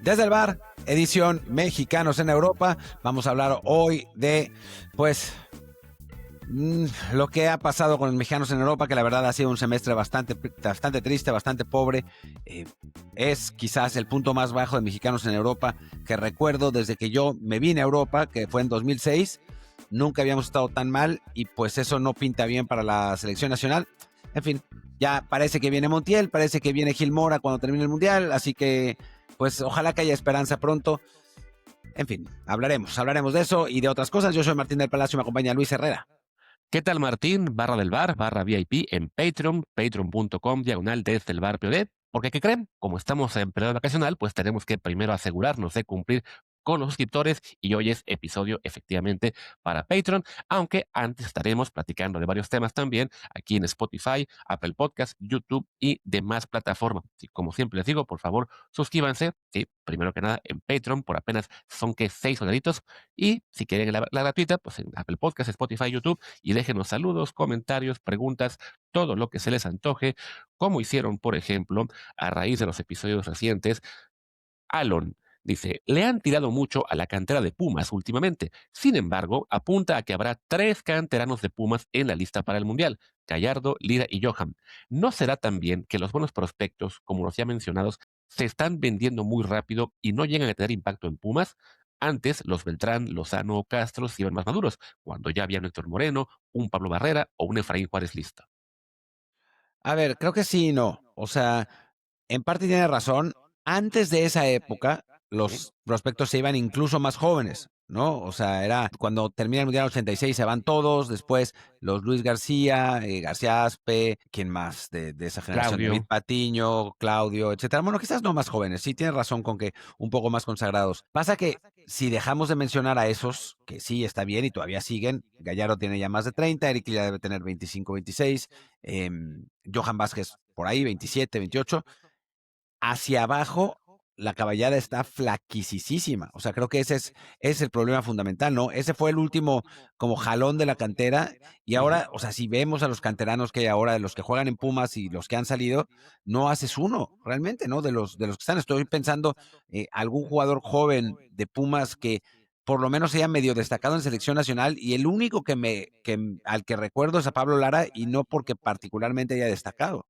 Desde el bar, edición Mexicanos en Europa. Vamos a hablar hoy de, pues, lo que ha pasado con los mexicanos en Europa, que la verdad ha sido un semestre bastante triste, bastante pobre. Es quizás el punto más bajo de mexicanos en Europa que recuerdo desde que yo me vine a Europa, que fue en 2006. Nunca habíamos estado tan mal y pues eso no pinta bien para la selección nacional. En fin, ya parece que viene Montiel, parece que viene Gil Mora cuando termine el Mundial, así que pues ojalá que haya esperanza pronto. En fin, hablaremos de eso y de otras cosas. Yo soy Martín del Palacio y me acompaña Luis Herrera. ¿Qué tal, Martín? Barra del bar, barra VIP en Patreon, patreon.com/, desde el bar POD. Porque, ¿qué creen? Como estamos en periodo vacacional, pues tenemos que primero asegurarnos de cumplir con los suscriptores y hoy es episodio efectivamente para Patreon, aunque antes estaremos platicando de varios temas también aquí en Spotify, Apple Podcast, YouTube y demás plataformas. Y como siempre les digo, por favor, suscríbanse, sí, primero que nada en Patreon por apenas son que $6 y si quieren la gratuita, pues en Apple Podcast, Spotify, YouTube y déjenos saludos, comentarios, preguntas, todo lo que se les antoje, como hicieron, por ejemplo, a raíz de los episodios recientes. Alon dice, le han tirado mucho a la cantera de Pumas últimamente. Sin embargo, apunta a que habrá 3 canteranos de Pumas en la lista para el Mundial, Gallardo, Lira y Johan. ¿No será también que los buenos prospectos, como los ya mencionados, se están vendiendo muy rápido y no llegan a tener impacto en Pumas? Antes, los Beltrán, Lozano, Castro se iban más maduros, cuando ya había un Héctor Moreno, un Pablo Barrera o un Efraín Juárez listo. A ver, creo que sí y no. O sea, en parte tiene razón. Antes de esa época, Sí. los prospectos se iban incluso más jóvenes, ¿no? O sea, era cuando termina el Mundial 86, se van todos, después los Luis García, García Aspe, ¿quién más de esa generación? David Claudio. Patiño, Claudio, etcétera. Bueno, quizás no más jóvenes, sí tienes razón con que un poco más consagrados. Pasa que si dejamos de mencionar a esos, que sí está bien y todavía siguen, Gallardo tiene ya más de 30, Eric ya debe tener 25, 26, Johan Vázquez por ahí, 27, 28. Hacia abajo, la caballada está flaquisísima. O sea, creo que ese es el problema fundamental, ¿no? Ese fue el último como jalón de la cantera. Y Ujú. ahora, o sea, si vemos a los canteranos que hay ahora, de los que juegan en Pumas y los que han salido, no haces uno, realmente, ¿no? De los que están. Estoy pensando algún jugador joven de Pumas que por lo menos sea medio destacado en selección nacional. Y el único al que recuerdo es a Pablo Lara, y no porque particularmente haya destacado.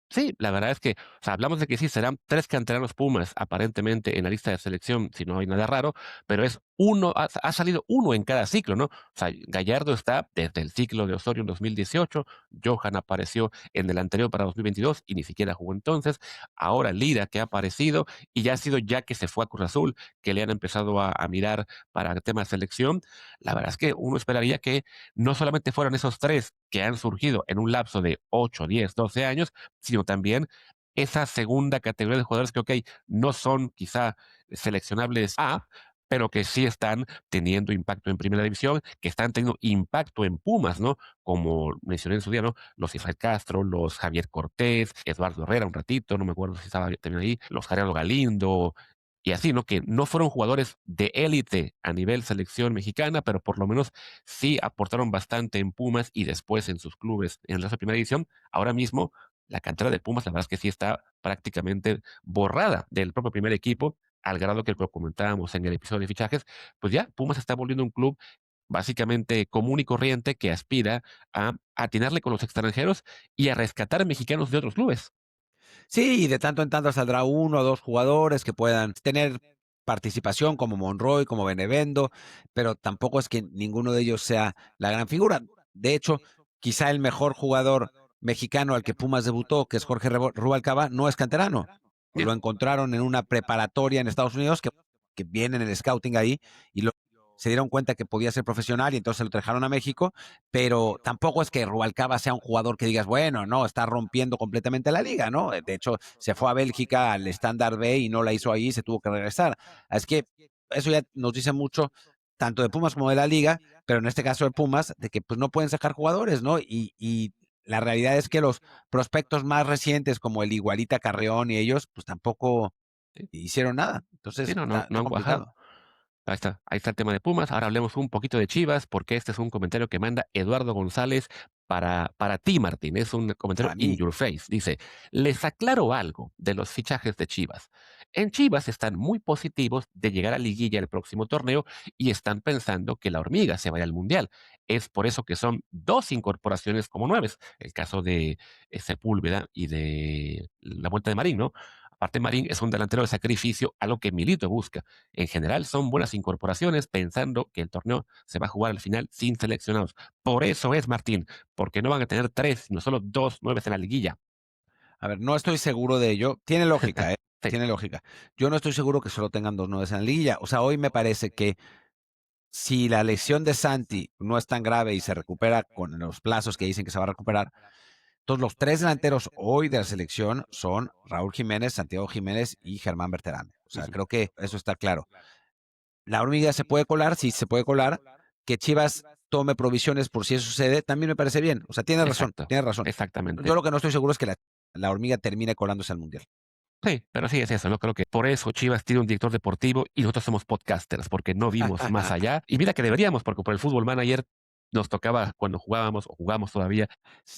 Sí, la verdad es que, o sea, hablamos de que sí, serán 3 canteranos Pumas, aparentemente, en la lista de selección, si no hay nada raro, pero es uno, ha salido uno en cada ciclo, ¿no? O sea, Gallardo está desde el ciclo de Osorio en 2018, Johan apareció en el anterior para 2022 y ni siquiera jugó entonces, ahora Lira que ha aparecido y ya ha sido ya que se fue a Cruz Azul, que le han empezado a mirar para el tema de selección. La verdad es que uno esperaría que no solamente fueran esos 3 que han surgido en un lapso de 8, 10, 12 años, sino también esa segunda categoría de jugadores que, okey, no son quizá seleccionables A, pero que sí están teniendo impacto en primera división, que están teniendo impacto en Pumas, ¿no? Como mencioné en su día, ¿no? Los Israel Castro, los Javier Cortés, Eduardo Herrera un ratito, no me acuerdo si estaba también ahí, los Gerardo Galindo, y así, ¿no? Que no fueron jugadores de élite a nivel selección mexicana, pero por lo menos sí aportaron bastante en Pumas y después en sus clubes en la primera división. Ahora mismo la cantera de Pumas, la verdad es que sí está prácticamente borrada del propio primer equipo, al grado que lo comentábamos en el episodio de fichajes, pues ya Pumas está volviendo un club básicamente común y corriente que aspira a atinarle con los extranjeros y a rescatar mexicanos de otros clubes. Sí, y de tanto en tanto saldrá uno o dos jugadores que puedan tener participación, como Monroy, como Benevendo, pero tampoco es que ninguno de ellos sea la gran figura. De hecho, quizá el mejor jugador mexicano al que Pumas debutó, que es Jorge Rubalcaba, no es canterano. Ya. Lo encontraron en una preparatoria en Estados Unidos, que viene en el scouting ahí, y se dieron cuenta que podía ser profesional y entonces lo trajeron a México, pero tampoco es que Rubalcaba sea un jugador que digas, bueno, no, está rompiendo completamente la liga, ¿no? De hecho, se fue a Bélgica al Standard B y no la hizo ahí, se tuvo que regresar. Es que eso ya nos dice mucho, tanto de Pumas como de la liga, pero en este caso de Pumas, de que pues no pueden sacar jugadores, ¿no? Y la realidad es que los prospectos más recientes, como el Igualita Carreón y ellos, pues tampoco Sí, hicieron nada. sí, Entonces, no, no, no está han cuajado. complicado. Ahí está el tema de Pumas. Ahora hablemos un poquito de Chivas, porque este es un comentario que manda Eduardo González para ti, Martín. Es un comentario Para in mí, your face. Dice, les aclaro algo de los fichajes de Chivas. En Chivas están muy positivos de llegar a liguilla el próximo torneo y están pensando que la hormiga se vaya al Mundial. Es por eso que son dos incorporaciones como nueves. El caso de Sepúlveda y de la vuelta de Marín, ¿no? Aparte, Marín es un delantero de sacrificio, algo que Milito busca. En general, son buenas incorporaciones pensando que el torneo se va a jugar al final sin seleccionados. Por eso es, Martín, porque no van a tener tres, sino solo dos nueves en la liguilla. A ver, no estoy seguro de ello. Tiene lógica, ¿eh? Sí, Tiene lógica. Yo no estoy seguro que solo tengan 2 nueves en la liguilla. O sea, hoy me parece que si la lesión de Santi no es tan grave y se recupera con los plazos que dicen que se va a recuperar, entonces los 3 delanteros hoy de la selección son Raúl Jiménez, Santiago Jiménez y Germán Berterame. O sea, ujú, creo que eso está claro. La hormiga se puede colar, sí se puede colar. Que Chivas tome provisiones por si eso sucede, también me parece bien. O sea, tiene razón, exacto, tiene razón. exactamente. Yo lo que no estoy seguro es que la hormiga termine colándose al Mundial. Sí, pero sí es eso, ¿no? Creo que por eso Chivas tiene un director deportivo y nosotros somos podcasters, porque no vimos más allá. Y mira que deberíamos, porque por el Fútbol Manager nos tocaba cuando jugábamos o jugamos todavía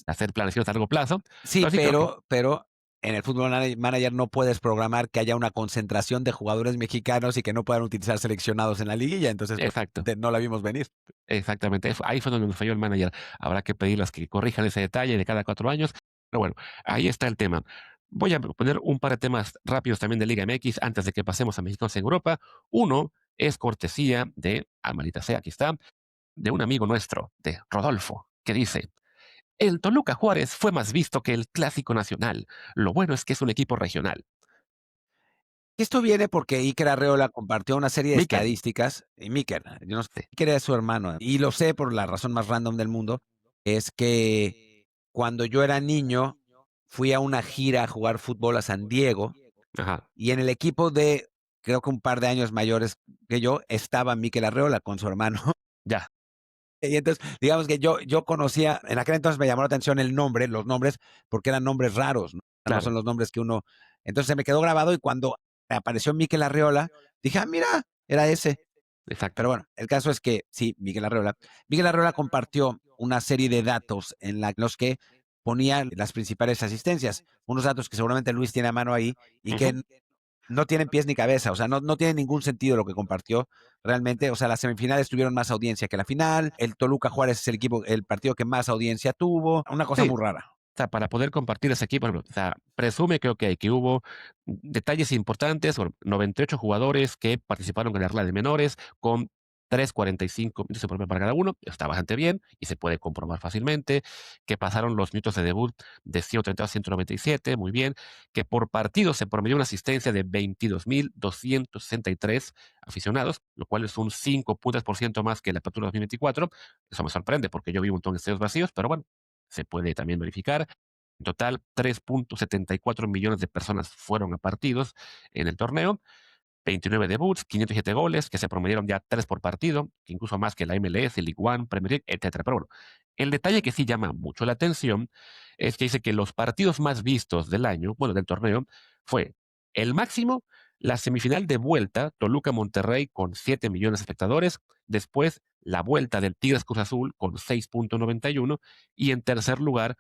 hacer planeaciones a largo plazo. Sí, Pero sí creo que, pero en el Fútbol Manager no puedes programar que haya una concentración de jugadores mexicanos y que no puedan utilizar seleccionados en la liguilla, entonces, pues, exacto, no la vimos venir. exactamente. Ahí fue donde nos falló el manager. Habrá que pedirles que corrijan ese detalle de cada 4 años. Pero bueno, ahí está el tema. Voy a poner un par de temas rápidos también de Liga MX antes de que pasemos a Mexicanos en Europa. Uno es cortesía de, Amalita Sea, aquí está, de un amigo nuestro, de Rodolfo, que dice, el Toluca Juárez fue más visto que el Clásico Nacional. Lo bueno es que es un equipo regional. Esto viene porque Iker Arreola compartió una serie de Miquel, estadísticas, y Miker, yo no sé, sí, Iker era su hermano, y lo sé por la razón más random del mundo, es que cuando yo era niño fui a una gira a jugar fútbol a San Diego ajá, y en el equipo de, creo que un par de años mayores que yo, estaba Mikel Arreola con su hermano. ya, Y entonces, digamos que yo conocía, en aquel entonces me llamó la atención el nombre, los nombres, porque eran nombres raros, no claro, son los nombres que uno. Entonces se me quedó grabado y cuando apareció Mikel Arreola, dije, ah, mira, era ese. exacto. Pero bueno, el caso es que sí, Miguel Arreola. Miguel Arreola compartió una serie de datos en los que ponía las principales asistencias, unos datos que seguramente Luis tiene a mano ahí y Ujú. que no tienen pies ni cabeza, o sea, no tiene ningún sentido lo que compartió realmente. O sea, las semifinales tuvieron más audiencia que la final, el Toluca Juárez es el partido que más audiencia tuvo, una cosa Sí, muy rara. o sea, para poder compartir ese equipo, por ejemplo, o sea, presume que, okey, que hubo detalles importantes, bueno, 98 jugadores que participaron en la regla de menores, con 3:45 minutos de promedio para cada uno, está bastante bien y se puede comprobar fácilmente, que pasaron los minutos de debut de 132 a 197, muy bien, que por partido se promedió una asistencia de 22,263 aficionados, lo cual es un 5 puntos por ciento más que la apertura 2024. Eso me sorprende, porque yo vi un montón de estadios vacíos, pero bueno, se puede también verificar. En total, 3,74 millones de personas fueron a partidos en el torneo, 29 debuts, 507 goles, que se promedieron ya 3 por partido, que incluso más que la MLS, League One, Premier League, etcétera. Pero bueno, el detalle que sí llama mucho la atención es que dice que los partidos más vistos del año, bueno, del torneo, fue el máximo, la semifinal de vuelta, Toluca-Monterrey con 7 millones de espectadores, después la vuelta del Tigres Cruz Azul con 6,91 y en tercer lugar,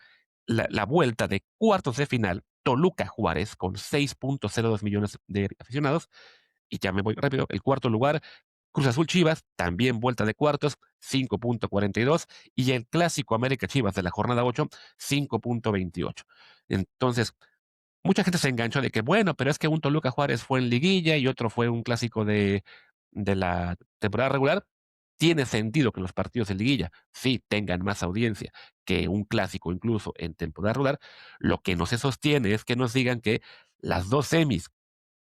la vuelta de cuartos de final, Toluca-Juárez con 6,02 millones de aficionados y ya me voy rápido, el cuarto lugar, Cruz Azul Chivas, también vuelta de cuartos, 5,42, y el clásico América Chivas de la jornada 8, 5,28. Entonces, mucha gente se enganchó de que, bueno, pero es que un Toluca Juárez fue en liguilla y otro fue un clásico de la temporada regular. Tiene sentido que los partidos de liguilla sí tengan más audiencia que un clásico incluso en temporada regular. Lo que no se sostiene es que nos digan que las dos semis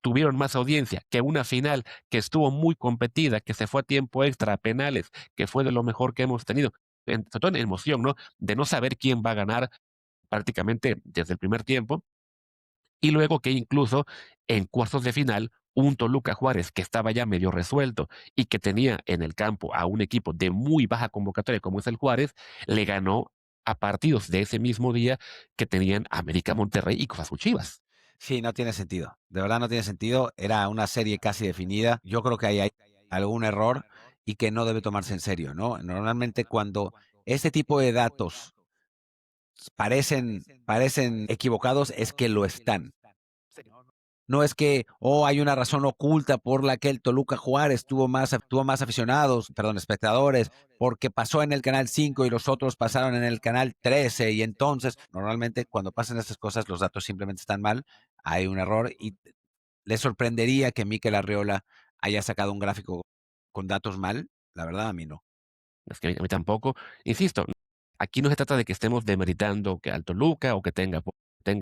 tuvieron más audiencia que una final que estuvo muy competida, que se fue a tiempo extra, a penales, que fue de lo mejor que hemos tenido, sobre todo en emoción, ¿no? De no saber quién va a ganar prácticamente desde el primer tiempo, y luego que incluso en cuartos de final, un Toluca Juárez que estaba ya medio resuelto y que tenía en el campo a un equipo de muy baja convocatoria como es el Juárez, le ganó a partidos de ese mismo día que tenían América Monterrey y Cruz Azul Chivas. Sí, no tiene sentido. De verdad no tiene sentido. Era una serie casi definida. Yo creo que ahí hay algún error y que no debe tomarse en serio, ¿no? Normalmente cuando este tipo de datos parecen equivocados es que lo están. no es que, hay una razón oculta por la que el Toluca Juárez tuvo más aficionados, perdón, espectadores, porque pasó en el canal 5 y los otros pasaron en el canal 13 y entonces, normalmente cuando pasan estas cosas los datos simplemente están mal, hay un error y le sorprendería que Mikel Arriola haya sacado un gráfico con datos mal, la verdad a mí no. Es que a mí tampoco. Insisto, aquí no se trata de que estemos demeritando que al Toluca o que tenga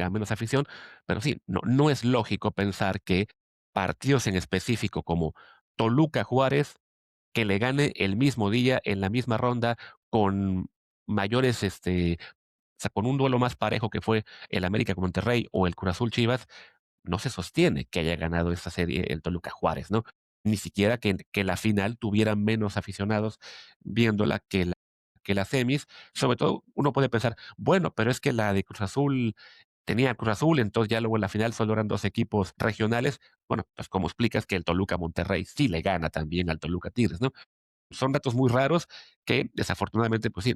menos afición, pero sí, no es lógico pensar que partidos en específico como Toluca Juárez, que le gane el mismo día, en la misma ronda, con mayores, o sea, con un duelo más parejo que fue el América con Monterrey o el Cruz Azul Chivas, no se sostiene que haya ganado esta serie el Toluca Juárez, ¿no? Ni siquiera que la final tuviera menos aficionados viéndola que las semis. Sobre todo, uno puede pensar, bueno, pero es que la de Cruz Azul tenía Cruz Azul, entonces ya luego en la final solo eran dos equipos regionales. Bueno, pues como explicas que el Toluca Monterrey sí le gana también al Toluca Tigres, ¿no? Son datos muy raros que desafortunadamente, pues sí,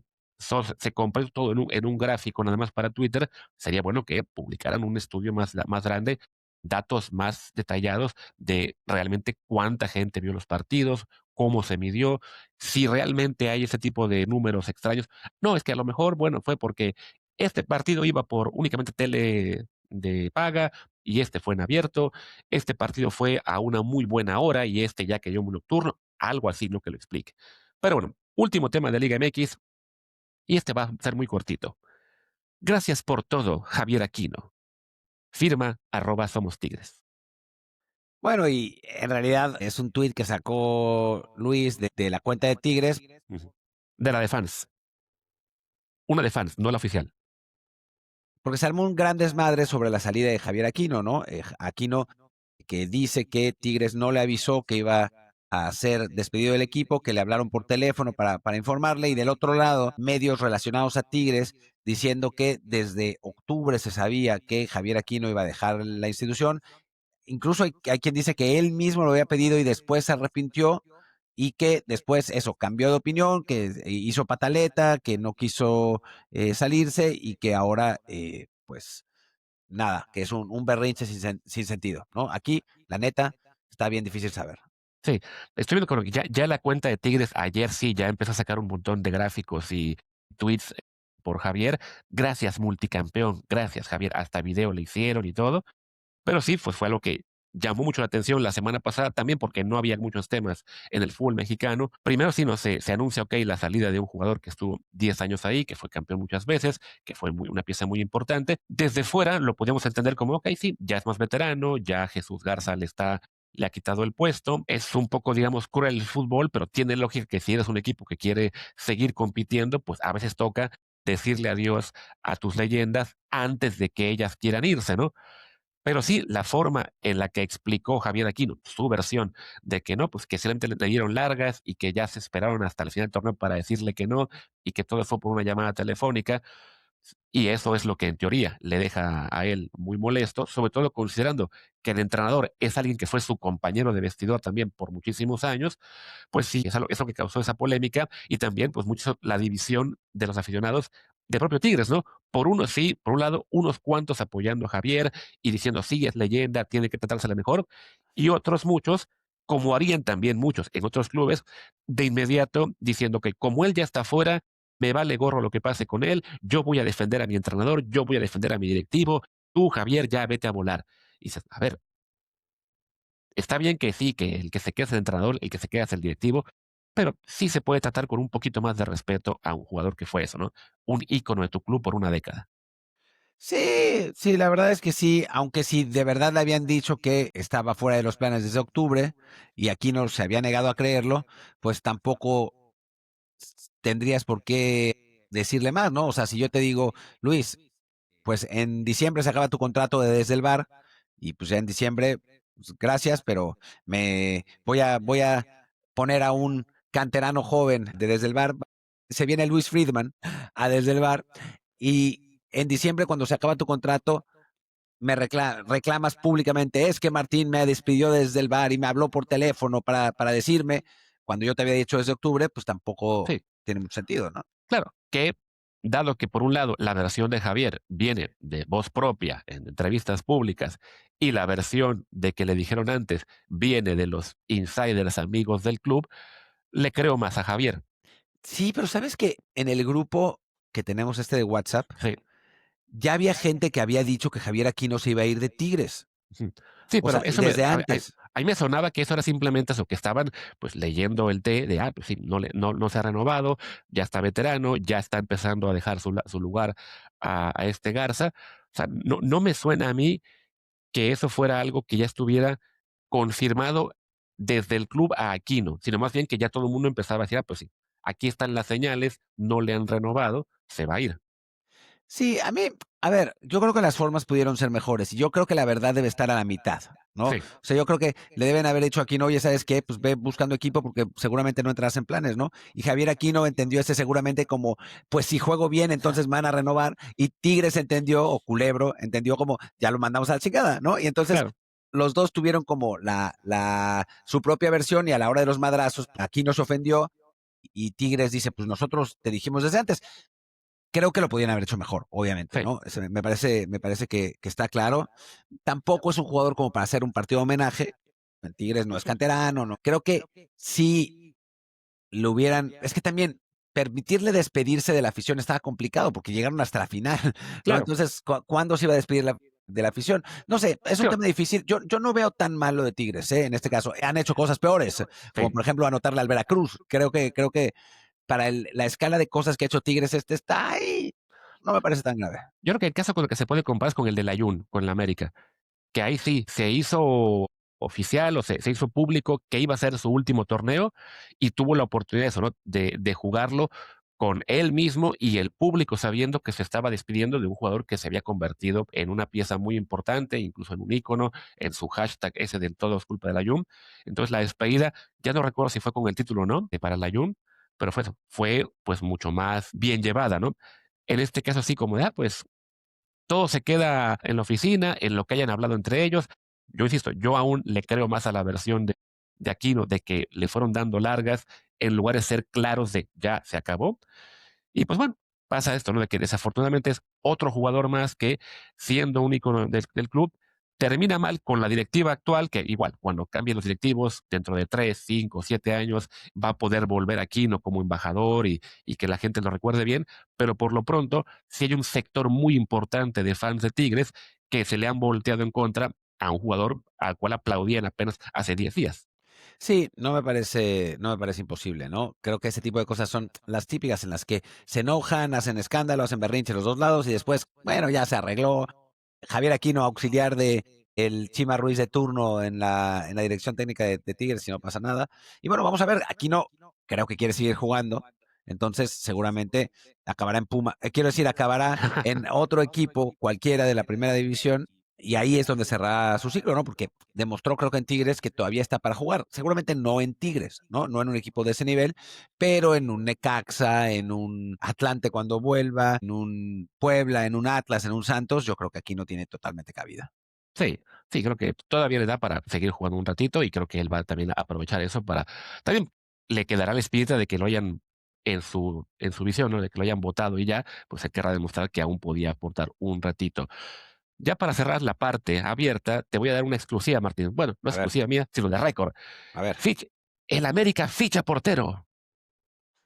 se compra todo en un gráfico nada más para Twitter. Sería bueno que publicaran un estudio más grande, datos más detallados de realmente cuánta gente vio los partidos, cómo se midió, si realmente hay ese tipo de números extraños. No, es que a lo mejor, bueno, fue porque este partido iba por únicamente tele de paga y este fue en abierto, este partido fue a una muy buena hora y este ya cayó muy nocturno, algo así, ¿no? Que lo explique. Pero bueno, último tema de Liga MX, y este va a ser muy cortito. Gracias por todo, Javier Aquino. Firma @Somos Tigres. Bueno, y en realidad es un tuit que sacó Luis de la cuenta de Tigres, Ujú. De la de fans. Una de fans, no la oficial. porque se armó un gran desmadre sobre la salida de Javier Aquino, ¿no? Aquino que dice que Tigres no le avisó que iba a ser despedido del equipo, que le hablaron por teléfono para informarle, y del otro lado, medios relacionados a Tigres diciendo que desde octubre se sabía que Javier Aquino iba a dejar la institución. Incluso hay quien dice que él mismo lo había pedido y después se arrepintió y que después eso cambió de opinión, que hizo pataleta, que no quiso salirse y que ahora pues nada, que es un berrinche sin sentido, ¿no? Aquí, la neta, está bien difícil saber. Sí, estoy viendo que ya la cuenta de Tigres ayer sí ya empezó a sacar un montón de gráficos y tweets por Javier. Gracias, multicampeón. Gracias, Javier. Hasta video le hicieron y todo. Pero sí, pues fue algo que llamó mucho la atención la semana pasada también porque no había muchos temas en el fútbol mexicano. Primero sí, no se anuncia, ok, la salida de un jugador que estuvo 10 años ahí, que fue campeón muchas veces, que fue una pieza muy importante. Desde fuera lo podíamos entender como, ok, sí, ya es más veterano, ya Jesús Garza le ha quitado el puesto. Es un poco, digamos, cruel el fútbol, pero tiene lógica que si eres un equipo que quiere seguir compitiendo, pues a veces toca decirle adiós a tus leyendas antes de que ellas quieran irse, ¿no? Pero sí, la forma en la que explicó Javier Aquino su versión de que no, pues que simplemente le dieron largas y que ya se esperaron hasta el final del torneo para decirle que no y que todo fue por una llamada telefónica, y eso es lo que en teoría le deja a él muy molesto, sobre todo considerando que el entrenador es alguien que fue su compañero de vestidor también por muchísimos años. Pues sí, eso que causó esa polémica y también pues mucho la división de los aficionados de propio Tigres, ¿no? Por uno sí, por un lado, unos cuantos apoyando a Javier y diciendo, sí, es leyenda, tiene que tratársela mejor, y otros muchos, como harían también muchos en otros clubes, de inmediato diciendo que como él ya está fuera, me vale gorro lo que pase con él, yo voy a defender a mi entrenador, yo voy a defender a mi directivo, tú, Javier, ya vete a volar. Y dices, a ver, está bien que sí, que el que se queda es el entrenador, el que se queda es el directivo, pero sí se puede tratar con un poquito más de respeto a un jugador que fue eso, ¿no? Un ícono de tu club por una década. Sí, sí, la verdad es que sí, aunque si de verdad le habían dicho que estaba fuera de los planes desde octubre y Aquino se había negado a creerlo, pues tampoco tendrías por qué decirle más, ¿no? O sea, si yo te digo, Luis, pues en diciembre se acaba tu contrato de Desde el Bar y pues ya en diciembre, pues, gracias, pero voy a poner a un canterano joven de Desde el Bar. Se viene Luis Friedman a Desde el Bar y en diciembre cuando se acaba tu contrato me reclamas públicamente, es que Martín me despidió desde el bar y me habló por teléfono para decirme, cuando yo te había dicho desde octubre, pues tampoco Sí, tiene mucho sentido, ¿no? claro, que dado que por un lado la versión de Javier viene de voz propia en entrevistas públicas y la versión de que le dijeron antes viene de los insiders amigos del club, le creo más a Javier. Sí, pero ¿sabes que en el grupo que tenemos de WhatsApp, Sí. ya había gente que había dicho que Javier Aquino se iba a ir de Tigres? Ujú. Sí, O pero sea, eso desde a antes. mí me sonaba que eso era simplemente eso, que estaban, pues, leyendo el té de, pues sí, no se ha renovado, ya está veterano, ya está empezando a dejar su lugar a este Garza. O sea, no me suena a mí que eso fuera algo que ya estuviera confirmado desde el club a Aquino, sino más bien que ya todo el mundo empezaba a decir: pues sí, aquí están las señales, no le han renovado, se va a ir". Sí, a mí, a ver, yo creo que las formas pudieron ser mejores y yo creo que la verdad debe estar a la mitad, ¿no? O Sí, sea, yo creo que le deben haber dicho a Aquino, oye, ¿sabes qué? Pues ve buscando equipo porque seguramente no entras en planes, ¿no? Y Javier Aquino entendió seguramente como, pues si juego bien, entonces me van a renovar. Y Tigres entendió, o Culebro entendió como, ya lo mandamos a la chingada, ¿no? Y entonces claro. los dos tuvieron como su propia versión y a la hora de los madrazos, Aquino se ofendió y Tigres dice, pues nosotros te dijimos desde antes. Creo que lo podían haber hecho mejor, obviamente, Sí, ¿no? Me parece que está claro. Tampoco es un jugador como para hacer un partido de homenaje. El Tigres no es canterano, no. Creo que si lo hubieran, es que también permitirle despedirse de la afición estaba complicado porque llegaron hasta la final, ¿no? claro. Entonces, ¿cuándo se iba a despedir de la afición? No sé, es Sí, un tema difícil. Yo no veo tan mal lo de Tigres, ¿eh? En este caso. Han hecho cosas peores, como sí. por ejemplo anotarle al Veracruz. Creo que para la escala de cosas que ha hecho Tigres, está ahí. No me parece tan grave. Yo creo que el caso con el que se puede comparar es con el del Ayun, con la América, que ahí sí se hizo oficial o se hizo público que iba a ser su último torneo y tuvo la oportunidad de eso, ¿no? De jugarlo con él mismo y el público sabiendo que se estaba despidiendo de un jugador que se había convertido en una pieza muy importante, incluso en un ícono, en su hashtag ese del todo es culpa del Ayun. Entonces la despedida, ya no recuerdo si fue con el título o no, para el Ayun, pero fue pues mucho más bien llevada, ¿no? En este caso así como de, pues todo se queda en la oficina, en lo que hayan hablado entre ellos. Yo insisto, yo aún le creo más a la versión de Aquino, de que le fueron dando largas en lugar de ser claros de ya se acabó. Y pues bueno, pasa esto, ¿no? De que desafortunadamente es otro jugador más que, siendo un ícono del club, termina mal con la directiva actual, que igual, cuando cambien los directivos, dentro de 3, 5, 7 años, va a poder volver aquí, ¿no? Como embajador y que la gente lo recuerde bien, pero por lo pronto, sí hay un sector muy importante de fans de Tigres que se le han volteado en contra a un jugador al cual aplaudían apenas hace 10 días. Sí, no me parece imposible, ¿no? Creo que ese tipo de cosas son las típicas en las que se enojan, hacen escándalo, hacen berrinche los dos lados y después, bueno, ya se arregló. Javier Aquino, auxiliar de el Chima Ruiz de turno en la dirección técnica de Tigres, y no pasa nada. Y bueno, vamos a ver, Aquino creo que quiere seguir jugando, entonces seguramente acabará en Puma, quiero decir, acabará en otro equipo, cualquiera de la primera división, y ahí es donde cerrará su ciclo, ¿no? Porque demostró, creo que en Tigres, que todavía está para jugar. Seguramente no en Tigres, ¿no? No en un equipo de ese nivel, pero en un Necaxa, en un Atlante cuando vuelva, en un Puebla, en un Atlas, en un Santos, yo creo que aquí no tiene totalmente cabida. Sí, sí, creo que todavía le da para seguir jugando un ratito y creo que él va también a aprovechar eso para también le quedará la espinita de que lo hayan en su visión, ¿no? De que lo hayan votado y ya, pues se querrá demostrar que aún podía aportar un ratito. Ya para cerrar la parte abierta, te voy a dar una exclusiva, Martín. Bueno, no A ver, exclusiva mía, sino de récord. a ver, Fich, el América ficha portero.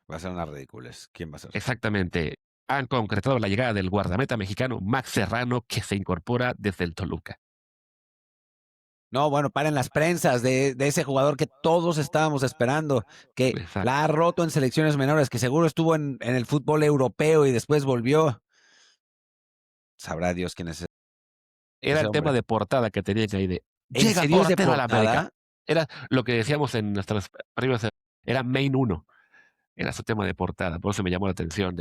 va a ser una ridículas. ¿Quién va a ser? Exactamente. Han concretado la llegada del guardameta mexicano Max Serrano, que se incorpora desde el Toluca. No, bueno, paren las prensas de ese jugador que todos estábamos esperando, que la ha Exacto. roto en selecciones menores, que seguro estuvo en el fútbol europeo y después volvió. Sabrá Dios quién es Era ese el tema hombre. de portada que tenían ahí de ¿En llega serio es de portero a la América. portada? Era lo que decíamos en nuestras primas, era Main uno, era su tema de portada. Por eso me llamó la atención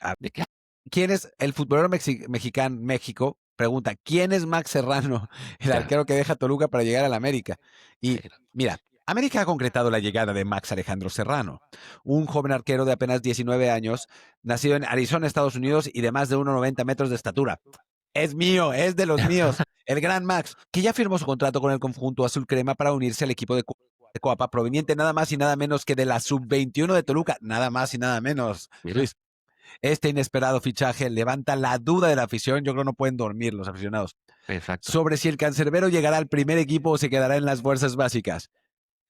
Ah, de que ¿quién es el futbolero mexicano, México? Pregunta, ¿quién es Max Serrano, el ya, arquero que deja Toluca para llegar a la América? sí, Y mira, América ha concretado la llegada de Max Alejandro Serrano, un joven arquero de apenas 19 años, nacido en Arizona, Estados Unidos y de más de 1,90 metros de estatura. Es mío, es de los míos. El gran Max, que ya firmó su contrato con el conjunto azul crema para unirse al equipo de Coapa, proveniente nada más y nada menos que de la sub-21 de Toluca, nada más y nada menos, mira, Luis. Este inesperado fichaje levanta la duda de la afición. Yo creo que no pueden dormir los aficionados. Exacto. Sobre si el cancerbero llegará al primer equipo o se quedará en las fuerzas básicas.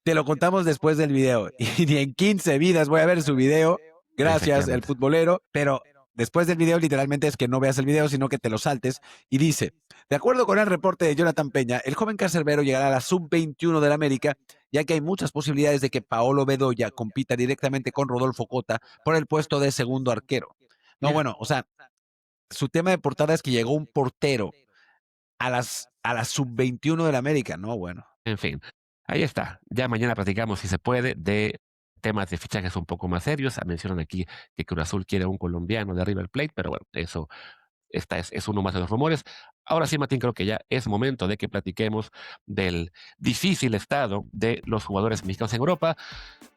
Te lo contamos después del video. Y ni en 15 vidas voy a ver su video. Gracias, el futbolero. Pero después del video, literalmente es que no veas el video, sino que te lo saltes. Y dice, de acuerdo con el reporte de Jonathan Peña, el joven cancerbero llegará a la sub-21 del América, ya que hay muchas posibilidades de que Paolo Bedoya compita directamente con Rodolfo Cota por el puesto de segundo arquero. No, bueno, o sea, su tema de portada es que llegó un portero a la sub-21 del América. No, bueno. En fin, ahí está. Ya mañana platicamos, si se puede, de temas de fichajes un poco más serios. Mencionan aquí que Cruz Azul quiere a un colombiano de River Plate, pero bueno, eso es uno más de los rumores. Ahora sí, Martín, creo que ya es momento de que platiquemos del difícil estado de los jugadores mexicanos en Europa,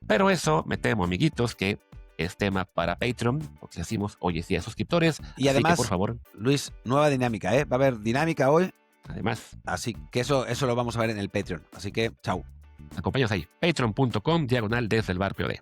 pero eso me temo, amiguitos, que es tema para Patreon, porque decimos, hoy es día de suscriptores. Y además, así que, por favor, Luis, nueva dinámica, ¿eh? Va a haber dinámica hoy. Además, así que eso lo vamos a ver en el Patreon. Así que, chao. Acompáñanos ahí, patreon.com/desde el bar POD.